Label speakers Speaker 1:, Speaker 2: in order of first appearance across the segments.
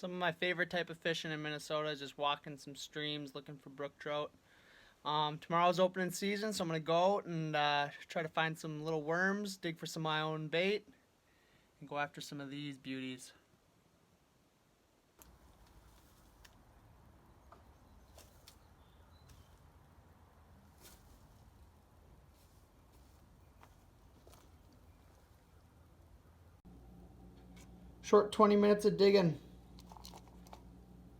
Speaker 1: Some of my favorite type of fishing in Minnesota is just walking some streams looking for brook trout. Tomorrow's opening season, so I'm going to go out and try to find some little worms, dig for some of my own bait, and go after some of these beauties. Short 20 minutes of digging.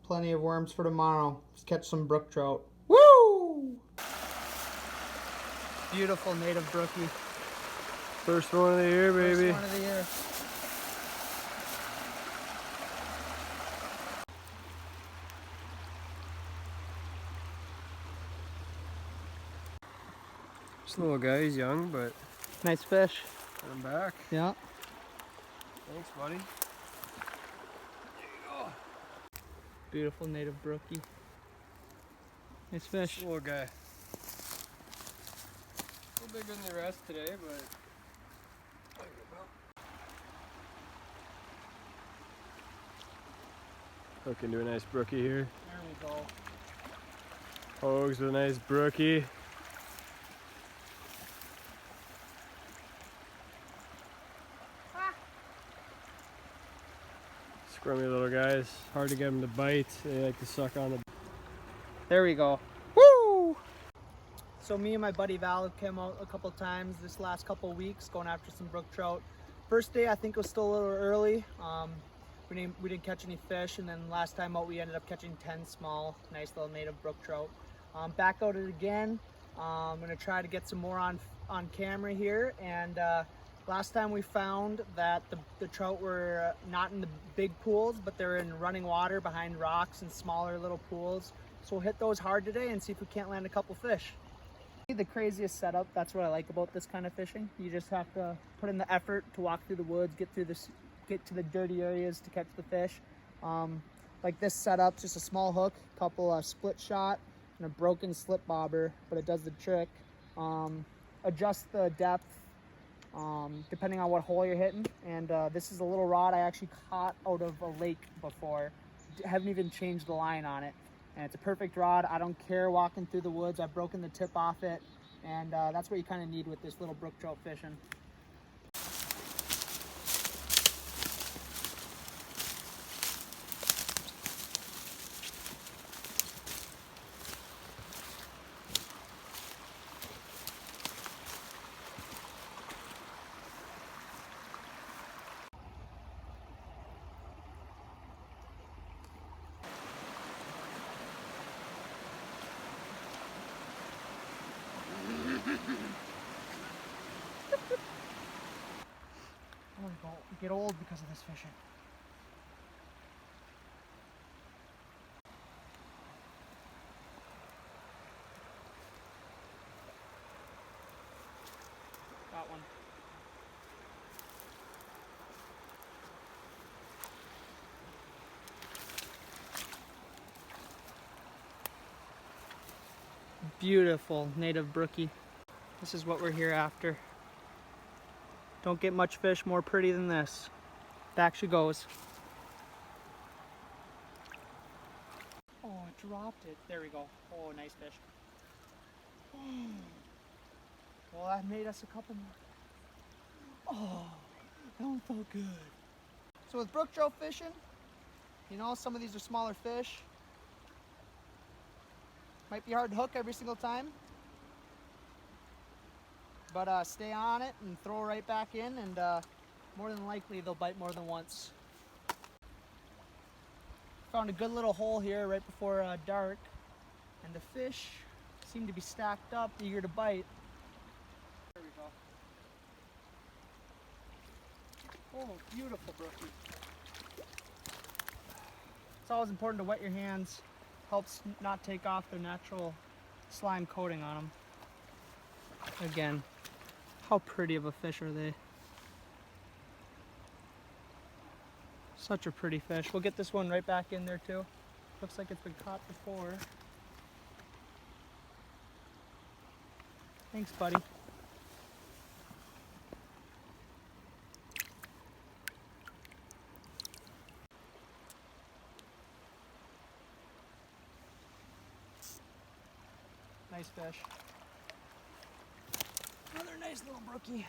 Speaker 1: Plenty of worms for tomorrow. Let's catch some brook trout. Woo! Beautiful native brookie.
Speaker 2: First one of the year, baby.
Speaker 1: First one of the year.
Speaker 2: This little guy, he's young, but
Speaker 1: Nice fish.
Speaker 2: I'm back.
Speaker 1: Yeah.
Speaker 2: Thanks, buddy.
Speaker 1: Beautiful native brookie. Nice fish.
Speaker 2: This little guy. A little bigger than the rest today, but hook into a nice brookie here.
Speaker 1: There we go.
Speaker 2: Hogs with a nice brookie. Scrummy little guys. Hard to get them to bite. They like to suck on the.
Speaker 1: There we go. Woo! So me and my buddy Val have come out a couple times this last couple weeks going after some brook trout. First day I think it was still a little early. We didn't catch any fish, and then last time out we ended up catching 10 small, nice little native brook trout. Back out it again. I'm gonna try to get some more on camera here. And last time we found that the trout were not in the big pools, but they're in running water behind rocks and smaller little pools. So we'll hit those hard today and see if we can't land a couple fish. The craziest setup, that's what I like about this kind of fishing. You just have to put in the effort to walk through the woods, get to the dirty areas to catch the fish. Like this setup, just a small hook, couple split shot, and a broken slip bobber, but it does the trick. Adjust the depth depending on what hole you're hitting. And this is a little rod I actually caught out of a lake before. Haven't even changed the line on it. And it's a perfect rod. I don't care walking through the woods. I've broken the tip off it. And that's what you kind of need with this little brook trout fishing. I'm gonna get old because of this fishing. Got one. Beautiful native brookie. This is what we're here after. Don't get much fish more pretty than this. Back she goes. Oh, it dropped it. There we go. Oh, nice fish. Well, that made us a couple more. Oh, that one felt good. So with brook trout fishing, you know, some of these are smaller fish. Might be hard to hook every single time. But stay on it and throw right back in, and more than likely they'll bite more than once. Found a good little hole here right before dark, and the fish seem to be stacked up, eager to bite. There we go. Oh, beautiful brookie. It's always important to wet your hands. Helps not take off their natural slime coating on them. Again, how pretty of a fish are they? Such a pretty fish. We'll get this one right back in there too. Looks like it's been caught before. Thanks, buddy. Nice fish. Another nice little brookie.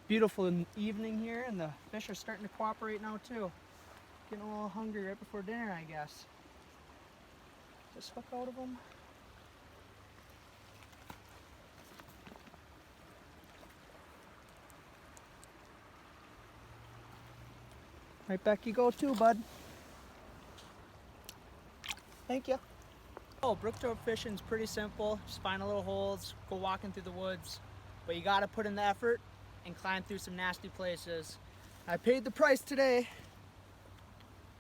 Speaker 1: Beautiful evening here, and the fish are starting to cooperate now too. Getting a little hungry right before dinner, I guess. Just hook out of them. Right back you go too, bud. Thank you. Oh, brook trout fishing is pretty simple. Just find a little holes, go walking through the woods. But you gotta put in the effort and climb through some nasty places. I paid the price today.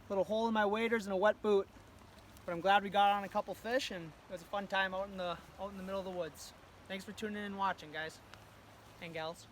Speaker 1: Little hole in my waders and a wet boot. But I'm glad we got on a couple fish, and it was a fun time out in the middle of the woods. Thanks for tuning in and watching, guys and gals.